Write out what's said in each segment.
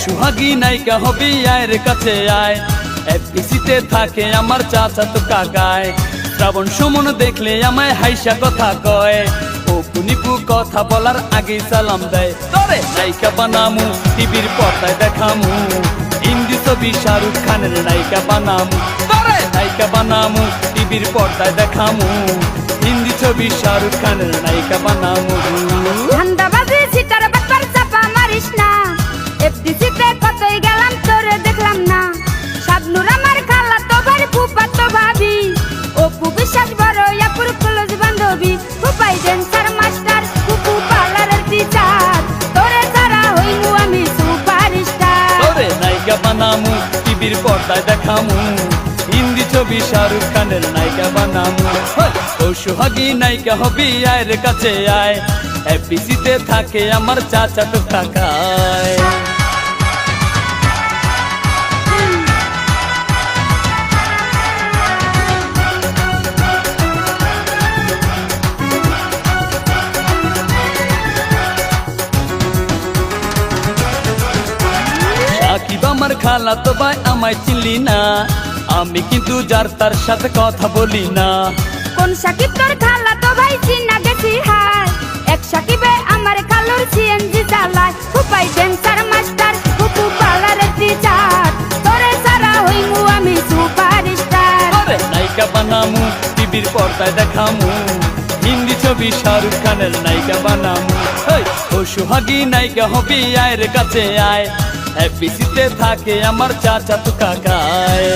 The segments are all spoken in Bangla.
সোহাগী নায়িকা হবি আয়ের কাছে আয়। এফডিসিতে থাকে আমার চাচা তো কাকায়। শ্রাবণ সুমন দেখলে আমায় হাইসা কথা কয়। অপু নিপু কথা বলার আগেই সালাম দেয়। তোরে নায়িকা বানামু টিভির পর্দায় দেখামু। হিন্দি ছবি শাহরুখ খানের নায়িকা বানামু। তোরে নায়িকা বানামু টিভির পর্দায় দেখামু। হিন্দি ছবি শাহরুখ খানের নায়িকা বানামু। ধান্দাবাজি সিটার বাটপার চাপা মারিস না। এফডিসিতে কতই গেলাম তোরে দেখলাম না। শাবনুর আমার খালা তো ভাই ফুপা তো ভাবি। অপু বিশ্বাস বড় আপুর ক্লোজ বান্ধবী। ফুপাই ড্যান্সার মাস্টার ফুপু পার্লারের টিচার। তোরে ছাড়া হইমু আমি সুপারস্টার। তোরে নায়িকা বানামু টিভির পর্দায় দেখামু। হিন্দি ছবি শাহরুখ খানের নায়িকা বানামু। ও সোহাগী নায়িকা হবি আয়ের কাছে আয়। এফডিসিতে থাকে আমার চাচা তো কাকায়। সাকিব আমার খালা তো ভাই আমায় চিনলি না। আমি কিন্তু যার তার সাথে কথা বলি না। কোন সাকিব তোর খালা তো ভাই চিনা গেছি হার। এক সাকিবে আমার খালুর সিএনজি চালায়। ফুপাই ড্যান্সার মাস্টার ফুপু পার্লারের টিচার। তোরে ছাড়া হইমু আমি সুপারস্টার। তোরে নায়িকা বানামু টিভির পর্দায় দেখামু। হিন্দি ছবি শাহরুখ খানের নায়িকা বানামু। ও সোহাগী নায়িকা হবি আয়ের কাছে আয়। এফডিসিতে থাকে আমার চাচা তো কাকায়।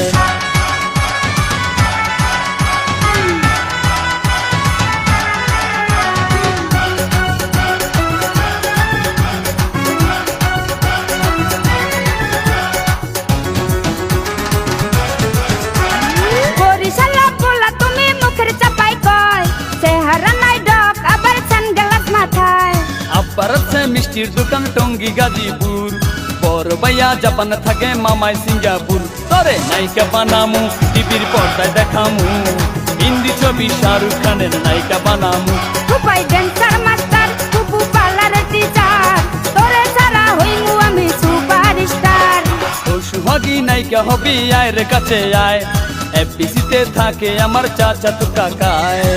বরিশালা পোলা তুমি মুখের চাপাই কয়। চেহারা নাই ডক আবার সানগ্লাস মাথায়। আব্বার আছে মিষ্টির দোকান টঙ্গী গাজীপুর। বড় ভাইয়া জাপান থাকে মামায় সিঙ্গাপুর। তোরে নায়িকা বানামু টিভির পর্দায় দেখামু। হিন্দি ছবি শাহরুখ খানের নায়িকা বানামু। ফুপাই ড্যান্সার মাস্টার ফুপু পার্লারের টিচার। তোরে ছাড়া হইমু আমি সুপারস্টার। ও সোহাগী নায়িকা হবি আয়ের কাছে আয়। এফডিসিতে থাকে আমার চাচা তো কাকায়।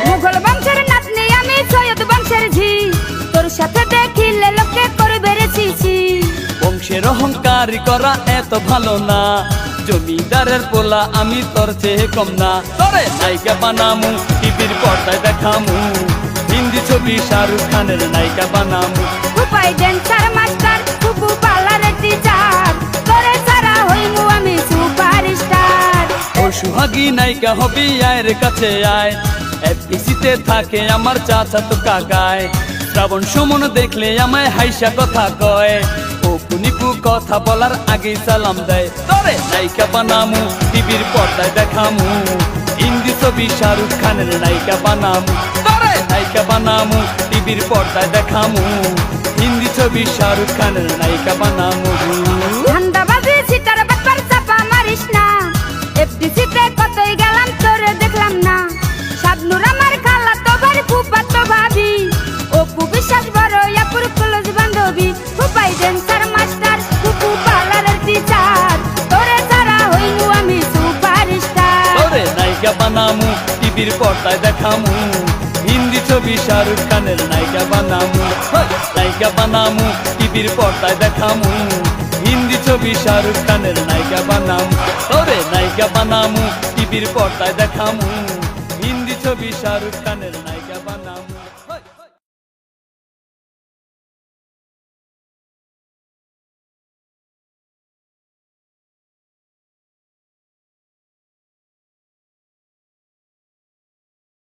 মুঘল বংশের নাতনি আমি সৈয়দ বংশের ঝি। তোর সাথে দেখিলে লোকে করবে রে ছিছি। বংশের অহংকারী করা এত ভালো না। জমিদারের পোলা আমি তোর চেয়ে কম না। তোরে নায়িকা বানামু টিভির পর্দায় দেখামু। হিন্দি ছবি শাহরুখ খানের নায়িকা বানামু। ফুপাই ড্যান্সার মাস্টার ফুপু পার্লারের টিচার। তোরে ছাড়া হইমু আমি সুপারস্টার। ও সোহাগী নায়িকা হবি আয়ের কাছে আয়। এফডিসিতে থাকে আমার চাচা তো কাকায়। শ্রাবণ সুমন দেখলে আমায় হাইসা কথা কয়। অপু নিপু কথা বলার আগেই সালাম দেয়। তোরে নায়িকা বানামু টিভির পর্দায় দেখামু। হিন্দি ছবি শাহরুখ খানের নায়িকা বানামু। তোরে নায়িকা বানামু টিভির পর্দায় দেখামু। হিন্দি ছবি শাহরুখ খানের নায়িকা বানামু। ধান্দাবাজি সিটার বাটপার চাপা মারিস না। এফডিসিতে কতই গেলাম তোরে দেখলাম না। শাবনুর আমার খালা তো ভাই ফুপা তো ভাবি। অপু বিশ্বাস বড় আপুর ক্লোজ বান্ধবী। ফুপাই ড্যান্সার মাস্টার ফুপু পার্লারের টিচার। তোরে ছাড়া হইমু আমি সুপারস্টার। তোরে নায়িকা বানামু টিভির পর্দায় দেখামু। হিন্দি ছবি শাহরুখ খানের নায়িকা বানামু। নায়িকা বানামু টিভির পর্দায় দেখামু। হিন্দি ছবি শাহরুখ খানের নায়িকা বানামু। তোরে নায়িকা বানামু টিভির পর্দায় দেখামু। হিন্দি ছবি শাহরুখ খানের নায়িকা।